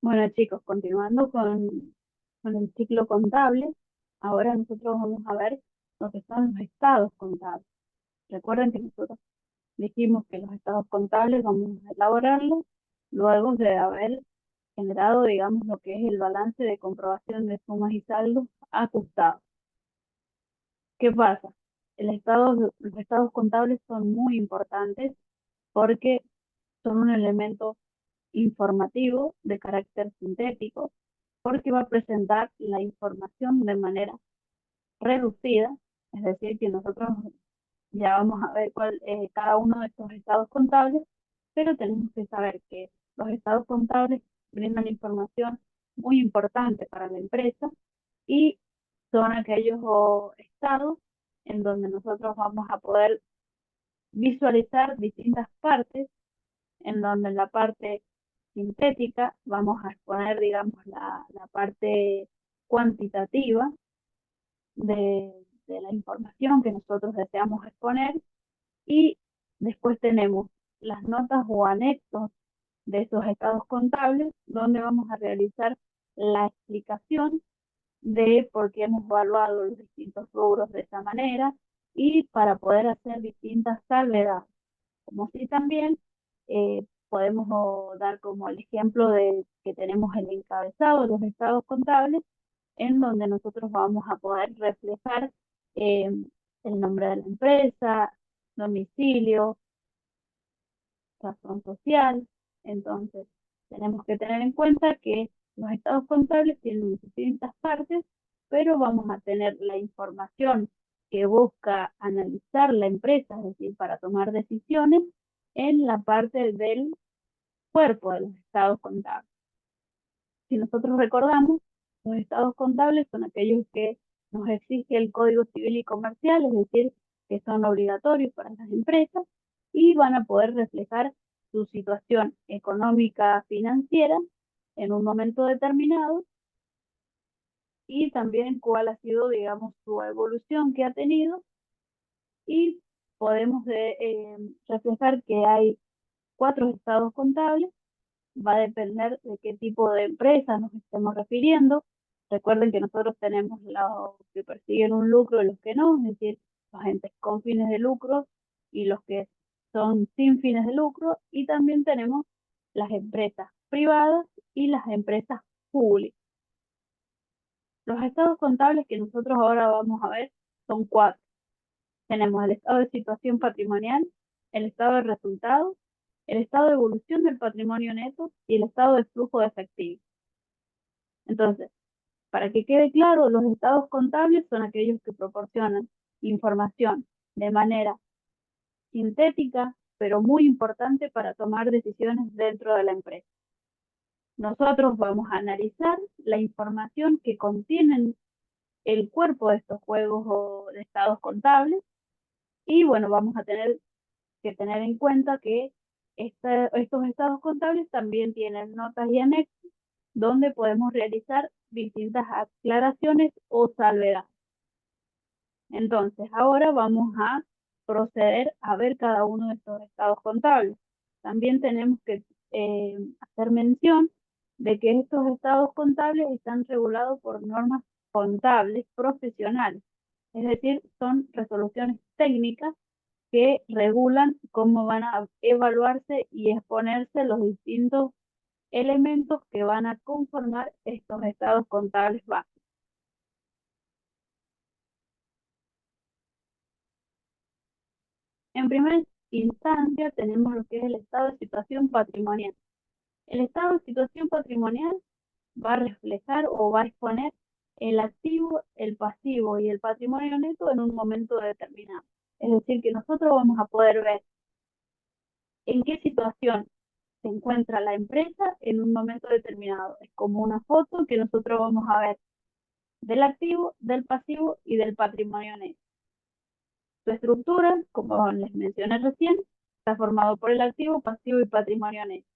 Bueno, chicos, continuando con el ciclo contable, ahora nosotros vamos a ver lo que son los estados contables. Recuerden que nosotros dijimos que los estados contables vamos a elaborarlos luego de haber generado, digamos, lo que es el balance de comprobación de sumas y saldos ajustados. ¿Qué pasa? Los estados contables son muy importantes porque son un elemento informativo de carácter sintético porque va a presentar la información de manera reducida, es decir, que nosotros ya vamos a ver cuál cada uno de estos estados contables, pero tenemos que saber que los estados contables brindan información muy importante para la empresa y son aquellos estados en donde nosotros vamos a poder visualizar distintas partes, en donde en la parte sintética vamos a exponer, digamos, la parte cuantitativa de, de la información que nosotros deseamos exponer y después tenemos las notas o anexos de esos estados contables donde vamos a realizar la explicación de por qué hemos evaluado los distintos rubros de esa manera y para poder hacer distintas salvedades. Como si también podemos dar como el ejemplo de que tenemos el encabezado de los estados contables, en donde nosotros vamos a poder reflejar eh, el nombre de la empresa, domicilio, razón social. Entonces, tenemos que tener en cuenta que los estados contables tienen distintas partes, pero vamos a tener la información que busca analizar la empresa, es decir, para tomar decisiones en la parte del cuerpo de los estados contables. Si nosotros recordamos, los estados contables son aquellos que nos exige el Código Civil y Comercial, es decir, que son obligatorios para las empresas y van a poder reflejar su situación económica financiera en un momento determinado y también cuál ha sido, digamos, su evolución que ha tenido y podemos reflejar que hay cuatro estados contables. Va a depender de qué tipo de empresa nos estemos refiriendo. Recuerden que nosotros tenemos los que persiguen un lucro y los que no, es decir, los entes con fines de lucro y los que son sin fines de lucro, y también tenemos las empresas privadas y las empresas públicas. Los estados contables que nosotros ahora vamos a ver son cuatro. Tenemos el estado de situación patrimonial, el estado de resultados, el estado de evolución del patrimonio neto y el estado de flujo de efectivo. Entonces, para que quede claro, los estados contables son aquellos que proporcionan información de manera sintética, pero muy importante para tomar decisiones dentro de la empresa. Nosotros vamos a analizar la información que contienen el cuerpo de estos juegos o de estados contables y bueno, vamos a tener que tener en cuenta que estos estados contables también tienen notas y anexos donde podemos realizar distintas aclaraciones o salvedades. Entonces, ahora vamos a proceder a ver cada uno de estos estados contables. También tenemos que hacer mención de que estos estados contables están regulados por normas contables profesionales, es decir, son resoluciones técnicas que regulan cómo van a evaluarse y exponerse los distintos elementos que van a conformar estos estados contables básicos. En primera instancia tenemos lo que es el estado de situación patrimonial. El estado de situación patrimonial va a reflejar o va a exponer el activo, el pasivo y el patrimonio neto en un momento determinado. Es decir, que nosotros vamos a poder ver en qué situación se encuentra la empresa en un momento determinado. Es como una foto que nosotros vamos a ver del activo, del pasivo y del patrimonio neto. Su estructura, como les mencioné recién, está formado por el activo, pasivo y patrimonio neto.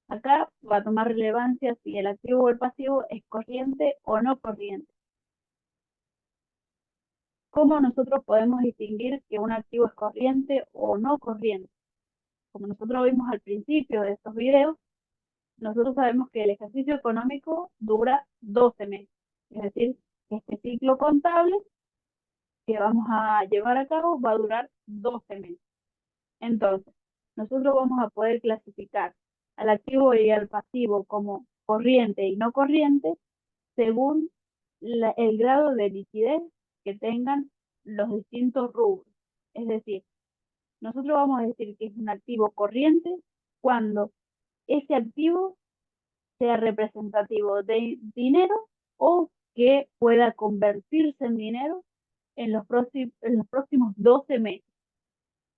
Acá va a tomar relevancia si el activo o el pasivo es corriente o no corriente. ¿Cómo nosotros podemos distinguir que un activo es corriente o no corriente? Como nosotros vimos al principio de estos videos, nosotros sabemos que el ejercicio económico dura 12 meses, es decir, que este ciclo contable que vamos a llevar a cabo va a durar 12 meses. Entonces, nosotros vamos a poder clasificar al activo y al pasivo como corriente y no corriente según el grado de liquidez que tengan los distintos rubros. Es decir, nosotros vamos a decir que es un activo corriente cuando ese activo sea representativo de dinero o que pueda convertirse en dinero en los próximos 12 meses.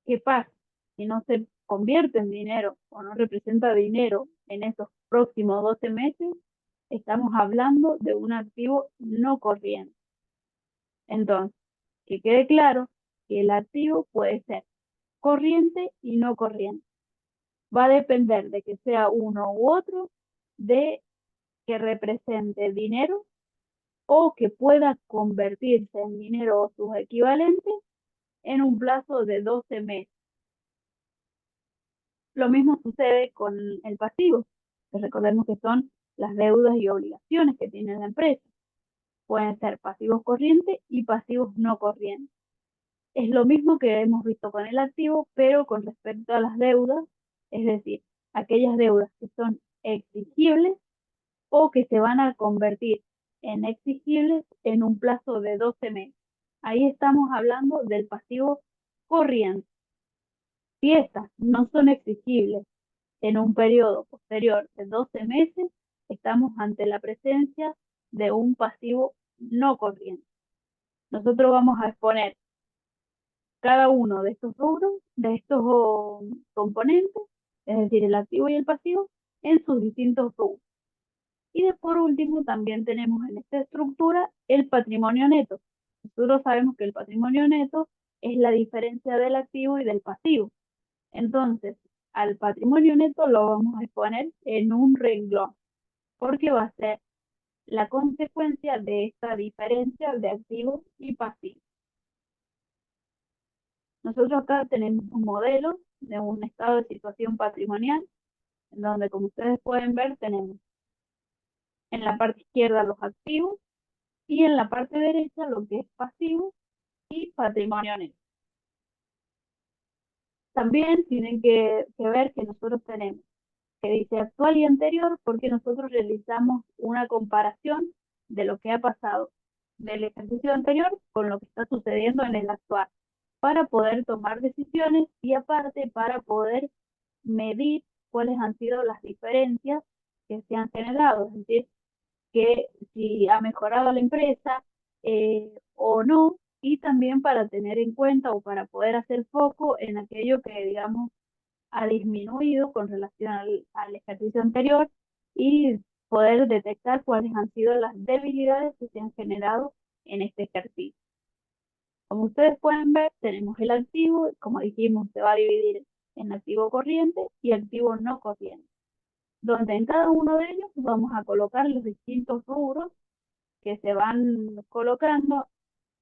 ¿Qué pasa? Si no se convierte en dinero o no representa dinero en esos próximos 12 meses, estamos hablando de un activo no corriente. Entonces, que quede claro que el activo puede ser corriente y no corriente. Va a depender de que sea uno u otro, de que represente dinero o que pueda convertirse en dinero o sus equivalentes en un plazo de 12 meses. Lo mismo sucede con el pasivo, que recordemos que son las deudas y obligaciones que tiene la empresa. Pueden ser pasivos corrientes y pasivos no corrientes. Es lo mismo que hemos visto con el activo, pero con respecto a las deudas, es decir, aquellas deudas que son exigibles o que se van a convertir en exigibles en un plazo de 12 meses. Ahí estamos hablando del pasivo corriente. Si estas no son exigibles en un periodo posterior de 12 meses, estamos ante la presencia de un pasivo no corriente. Nosotros vamos a exponer cada uno de estos rubros, de estos componentes, es decir, el activo y el pasivo, en sus distintos rubros. Y por último, también tenemos en esta estructura el patrimonio neto. Nosotros sabemos que el patrimonio neto es la diferencia del activo y del pasivo. Entonces, al patrimonio neto lo vamos a exponer en un renglón, porque va a ser la consecuencia de esta diferencia de activos y pasivos. Nosotros acá tenemos un modelo de un estado de situación patrimonial, en donde, como ustedes pueden ver, tenemos en la parte izquierda los activos y en la parte derecha lo que es pasivo y patrimonio neto. También tienen que ver que nosotros tenemos que dice actual y anterior porque nosotros realizamos una comparación de lo que ha pasado del ejercicio anterior con lo que está sucediendo en el actual para poder tomar decisiones y aparte para poder medir cuáles han sido las diferencias que se han generado, es decir, que si ha mejorado la empresa o no, y también para tener en cuenta o para poder hacer foco en aquello que, digamos, ha disminuido con relación al ejercicio anterior y poder detectar cuáles han sido las debilidades que se han generado en este ejercicio. Como ustedes pueden ver, tenemos el activo, como dijimos, se va a dividir en activo corriente y activo no corriente, donde en cada uno de ellos vamos a colocar los distintos rubros que se van colocando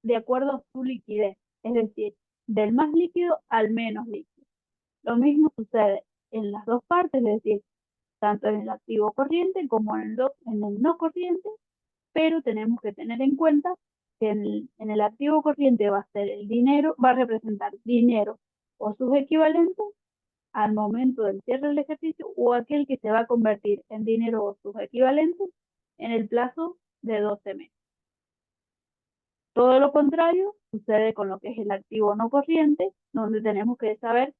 de acuerdo a su liquidez, es decir, del más líquido al menos líquido. Lo mismo sucede en las dos partes, es decir, tanto en el activo corriente como en el no corriente, pero tenemos que tener en cuenta que en el activo corriente va a ser el dinero, va a representar dinero o sus equivalentes al momento del cierre del ejercicio o aquel que se va a convertir en dinero o sus equivalentes en el plazo de 12 meses. Todo lo contrario sucede con lo que es el activo no corriente, donde tenemos que saber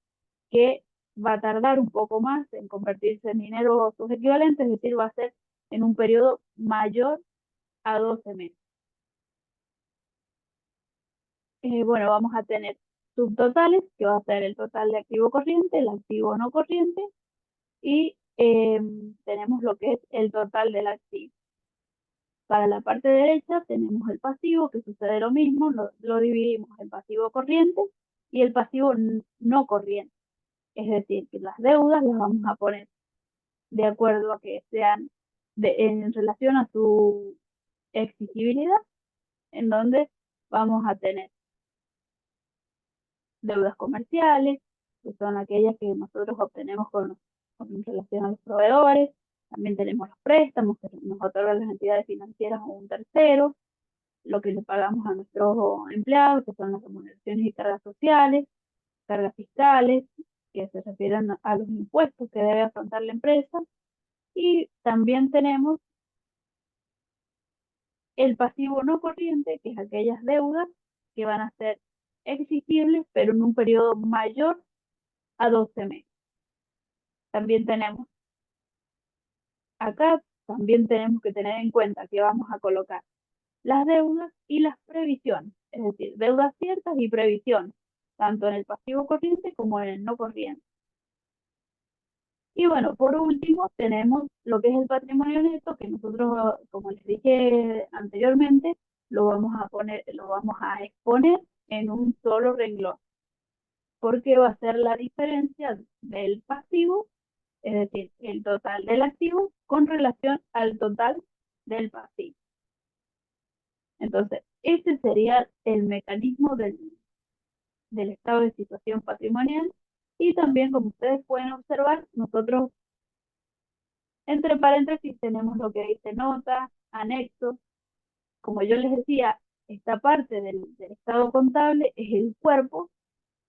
que va a tardar un poco más en convertirse en dinero o sus equivalentes, es decir, va a ser en un periodo mayor a 12 meses. Bueno, vamos a tener subtotales, que va a ser el total de activo corriente, el activo no corriente, y tenemos lo que es el total del activo. Para la parte derecha tenemos el pasivo, que sucede lo mismo, lo dividimos en pasivo corriente y el pasivo no corriente. Es decir, que las deudas las vamos a poner de acuerdo a que sean en relación a su exigibilidad, en donde vamos a tener deudas comerciales, que son aquellas que nosotros obtenemos con relación a los proveedores, También tenemos los préstamos que nos otorgan las entidades financieras o un tercero, lo que le pagamos a nuestros empleados, que son las remuneraciones y cargas sociales, cargas fiscales, que se refieren a los impuestos que debe afrontar la empresa. Y también tenemos el pasivo no corriente, que es aquellas deudas que van a ser exigibles, pero en un periodo mayor a 12 meses. También tenemos acá, también tenemos que tener en cuenta que vamos a colocar las deudas y las previsiones, es decir, deudas ciertas y previsiones, tanto en el pasivo corriente como en el no corriente. Y bueno, por último, tenemos lo que es el patrimonio neto, que nosotros, como les dije anteriormente, lo vamos a exponer en un solo renglón, porque va a ser la diferencia del pasivo, es decir, el total del activo con relación al total del pasivo. Entonces, ese sería el mecanismo del estado de situación patrimonial. Y también, como ustedes pueden observar, nosotros entre paréntesis tenemos lo que dice nota, anexo. Como yo les decía, esta parte del estado contable es el cuerpo,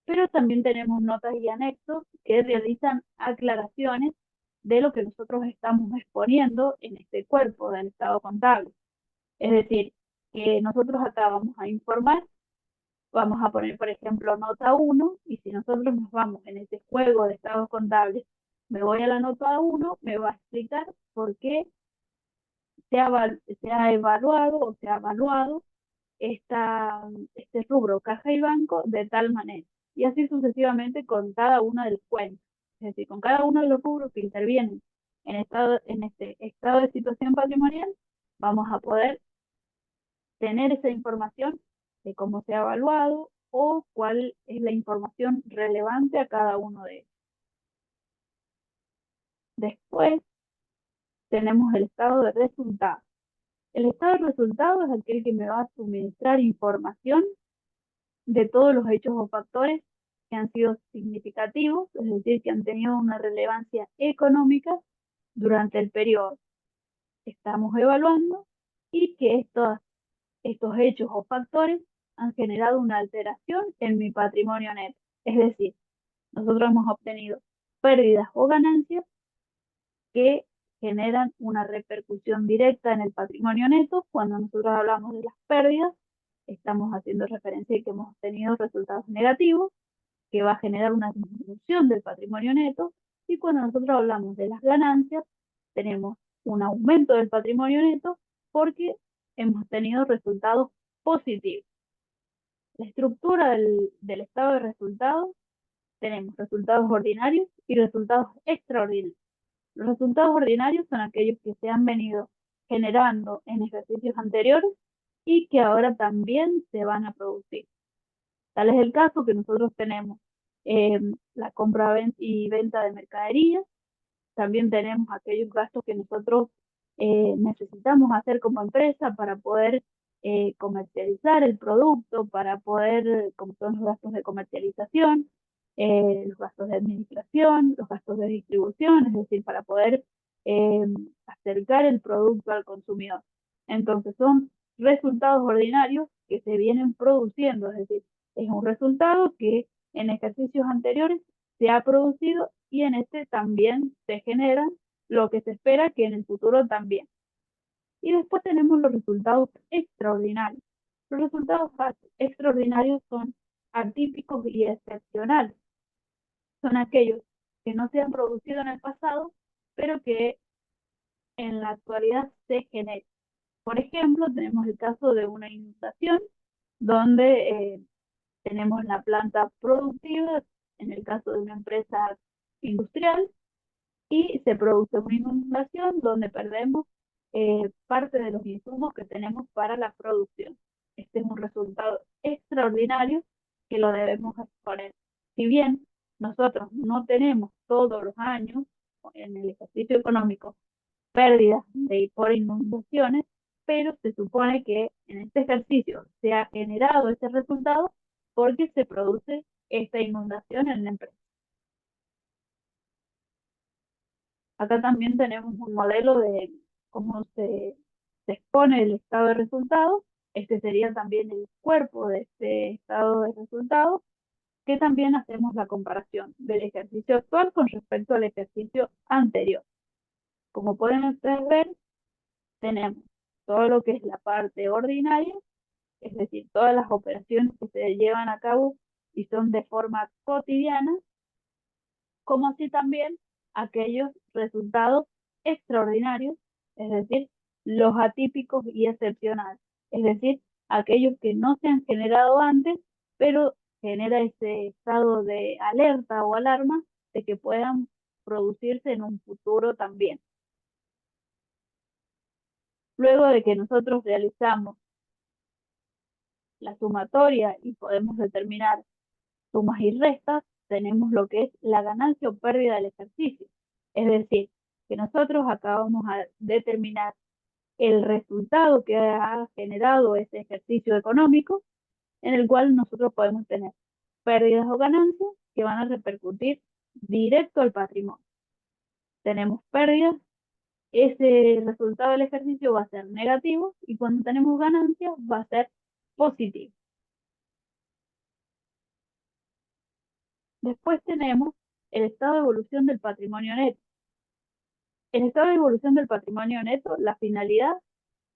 pero también tenemos notas y anexos que realizan aclaraciones de lo que nosotros estamos exponiendo en este cuerpo del estado contable. Es decir, que nosotros acá vamos a informar, vamos a poner, por ejemplo, nota 1, y si nosotros nos vamos en este juego de estados contables, me voy a la nota 1, me va a explicar por qué se ha evaluado o se ha evaluado este rubro caja y banco de tal manera. Y así sucesivamente con cada uno de los cuentos. Es decir, con cada uno de los rubros que intervienen en este estado de situación patrimonial, vamos a poder tener esa información de cómo se ha evaluado o cuál es la información relevante a cada uno de ellos. Después tenemos el estado de resultados. El estado de resultados es aquel que me va a suministrar información de todos los hechos o factores que han sido significativos, es decir, que han tenido una relevancia económica durante el periodo que estamos evaluando y que estos hechos o factores han generado una alteración en mi patrimonio neto. Es decir, nosotros hemos obtenido pérdidas o ganancias que generan una repercusión directa en el patrimonio neto. Cuando nosotros hablamos de las pérdidas, estamos haciendo referencia a que hemos tenido resultados negativos, que va a generar una disminución del patrimonio neto, y cuando nosotros hablamos de las ganancias, tenemos un aumento del patrimonio neto porque hemos tenido resultados positivos. La estructura del estado de resultados, tenemos resultados ordinarios y resultados extraordinarios. Los resultados ordinarios son aquellos que se han venido generando en ejercicios anteriores y que ahora también se van a producir. Tal es el caso que nosotros tenemos la compra y venta de mercadería. También tenemos aquellos gastos que nosotros necesitamos hacer como empresa para poder comercializar el producto, para poder, como son los gastos de comercialización, los gastos de administración, los gastos de distribución, es decir, para poder eh, acercar el producto al consumidor. Entonces son resultados ordinarios que se vienen produciendo, es decir, es un resultado que en ejercicios anteriores se ha producido y en este también se genera lo que se espera que en el futuro también. Y después tenemos los resultados extraordinarios. Los resultados extraordinarios son atípicos y excepcionales. Son aquellos que no se han producido en el pasado, pero que en la actualidad se generan. Por ejemplo, tenemos el caso de una inundación donde tenemos la planta productiva, en el caso de una empresa industrial, y se produce una inundación donde perdemos parte de los insumos que tenemos para la producción. Este es un resultado extraordinario que lo debemos exponer. Si bien nosotros no tenemos todos los años en el ejercicio económico pérdidas por inundaciones, pero se supone que en este ejercicio se ha generado este resultado porque se produce esta inundación en la empresa. Acá también tenemos un modelo de cómo se expone el estado de resultados. Este sería también el cuerpo de este estado de resultados, que también hacemos la comparación del ejercicio actual con respecto al ejercicio anterior. Como pueden ustedes ver, tenemos todo lo que es la parte ordinaria, es decir, todas las operaciones que se llevan a cabo y son de forma cotidiana, como así también aquellos resultados extraordinarios, es decir, los atípicos y excepcionales, es decir, aquellos que no se han generado antes, pero genera ese estado de alerta o alarma de que puedan producirse en un futuro también. Luego de que nosotros realizamos la sumatoria y podemos determinar sumas y restas, tenemos lo que es la ganancia o pérdida del ejercicio. Es decir, que nosotros acabamos a determinar el resultado que ha generado ese ejercicio económico, en el cual nosotros podemos tener pérdidas o ganancias que van a repercutir directo al patrimonio. Tenemos pérdidas, ese resultado del ejercicio va a ser negativo, y cuando tenemos ganancias va a ser positivo. Después tenemos el estado de evolución del patrimonio neto. El estado de evolución del patrimonio neto, la finalidad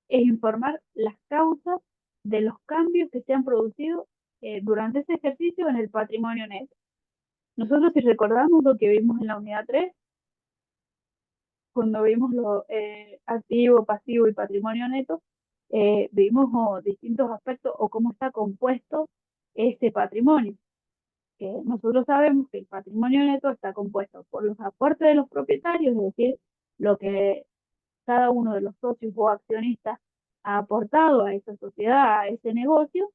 es informar las causas de los cambios que se han producido durante ese ejercicio en el patrimonio neto. Nosotros, si recordamos lo que vimos en la unidad 3, cuando vimos lo activo, pasivo y patrimonio neto, vimos distintos aspectos o cómo está compuesto ese patrimonio. Que nosotros sabemos que el patrimonio neto está compuesto por los aportes de los propietarios, es decir, lo que cada uno de los socios o accionistas ha aportado a esa sociedad, a ese negocio,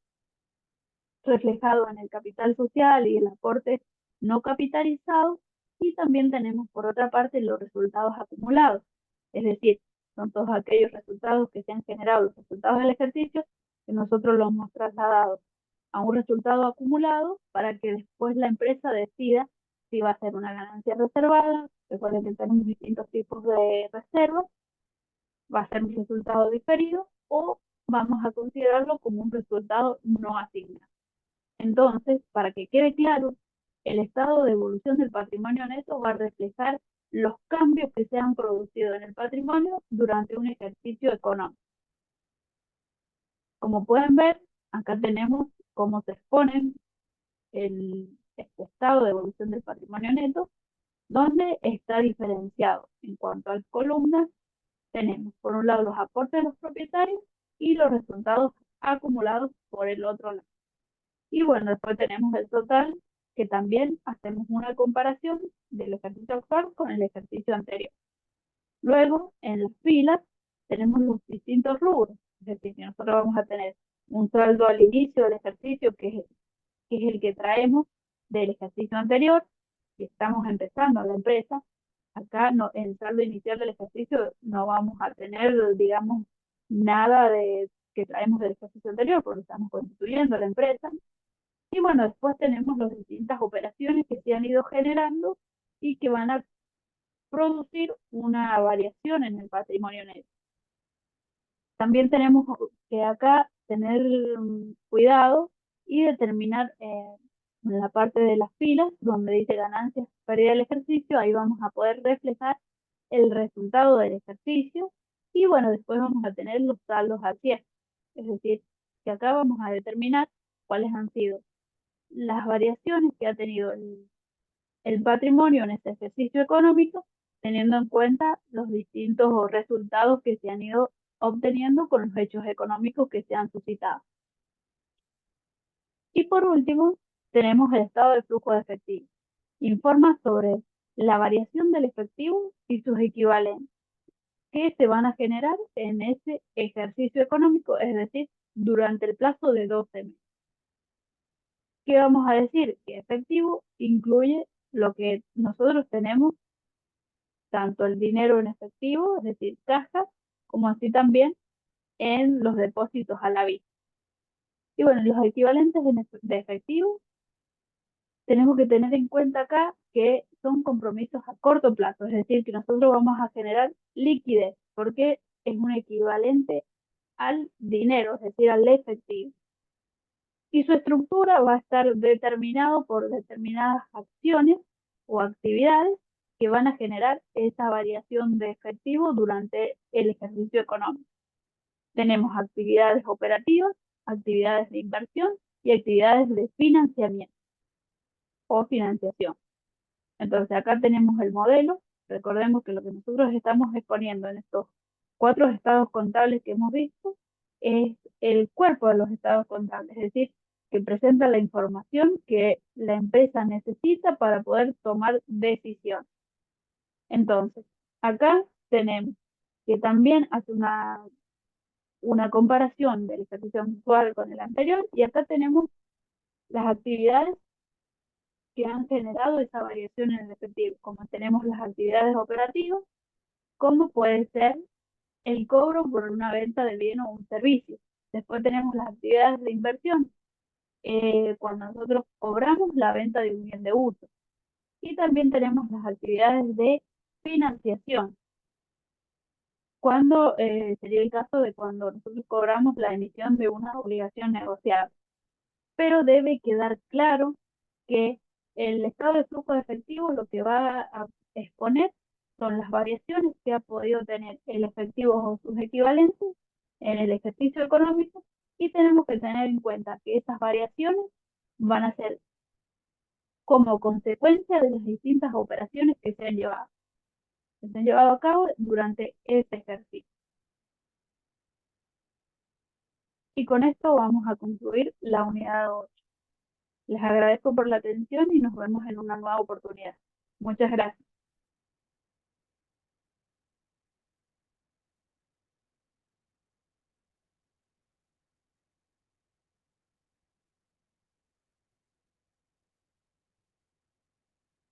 reflejado en el capital social y el aporte no capitalizado, y también tenemos por otra parte los resultados acumulados, es decir, son todos aquellos resultados que se han generado, los resultados del ejercicio, que nosotros los hemos trasladado a un resultado acumulado para que después la empresa decida si va a ser una ganancia reservada. Recuerden que tenemos distintos tipos de reservas, va a ser un resultado diferido o vamos a considerarlo como un resultado no asignado. Entonces, para que quede claro, el estado de evolución del patrimonio neto va a reflejar los cambios que se han producido en el patrimonio durante un ejercicio económico. Como pueden ver, acá tenemos cómo se exponen este estado de evolución del patrimonio neto, donde está diferenciado en cuanto a las columnas. Tenemos por un lado los aportes de los propietarios y los resultados acumulados por el otro lado. Y bueno, después tenemos el total, que también hacemos una comparación del ejercicio actual con el ejercicio anterior. Luego, en las filas, tenemos los distintos rubros. Es decir, que nosotros vamos a tener un saldo al inicio del ejercicio, que es el que traemos del ejercicio anterior, que estamos empezando la empresa. Acá no, en el saldo inicial del ejercicio no vamos a tener, digamos, nada de que traemos del ejercicio anterior, porque estamos constituyendo la empresa. Y bueno, después tenemos las distintas operaciones que se han ido generando y que van a producir una variación en el patrimonio neto. También tenemos que acá tener cuidado y determinar en la parte de las filas, donde dice ganancias, pérdida del ejercicio, ahí vamos a poder reflejar el resultado del ejercicio. Y bueno, después vamos a tener los saldos al cierre. Es decir, que acá vamos a determinar cuáles han sido las variaciones que ha tenido el patrimonio en este ejercicio económico, teniendo en cuenta los distintos resultados que se han ido obteniendo con los hechos económicos que se han suscitado. Y por último, tenemos el estado de flujo de efectivo. Informa sobre la variación del efectivo y sus equivalentes que se van a generar en ese ejercicio económico, es decir, durante el plazo de 12 meses. ¿Qué vamos a decir? Que efectivo incluye lo que nosotros tenemos, tanto el dinero en efectivo, es decir, cajas, como así también en los depósitos a la vista. Y bueno, los equivalentes de efectivo, tenemos que tener en cuenta acá que son compromisos a corto plazo, es decir, que nosotros vamos a generar liquidez, porque es un equivalente al dinero, es decir, al efectivo. Y su estructura va a estar determinado por determinadas acciones o actividades que van a generar esa variación de efectivo durante el ejercicio económico. Tenemos actividades operativas, actividades de inversión y actividades de financiamiento o financiación. Entonces acá tenemos el modelo. Recordemos que lo que nosotros estamos exponiendo en estos 4 estados contables que hemos visto es el cuerpo de los estados contables, es decir, que presenta la información que la empresa necesita para poder tomar decisiones. Entonces, acá tenemos que también hace una comparación del ejercicio actual con el anterior, y acá tenemos las actividades que han generado esa variación en el efectivo, como tenemos las actividades operativas, como puede ser el cobro por una venta de bien o un servicio. Después tenemos las actividades de inversión, cuando nosotros cobramos la venta de un bien de uso. Y también tenemos las actividades de financiación, cuando sería el caso de cuando nosotros cobramos la emisión de una obligación negociada. Pero debe quedar claro que el estado de flujo de efectivo lo que va a exponer son las variaciones que ha podido tener el efectivo o sus equivalentes en el ejercicio económico, y tenemos que tener en cuenta que esas variaciones van a ser como consecuencia de las distintas operaciones que se han llevado a cabo durante este ejercicio. Y con esto vamos a concluir la unidad 8. Les agradezco por la atención y nos vemos en una nueva oportunidad. Muchas gracias.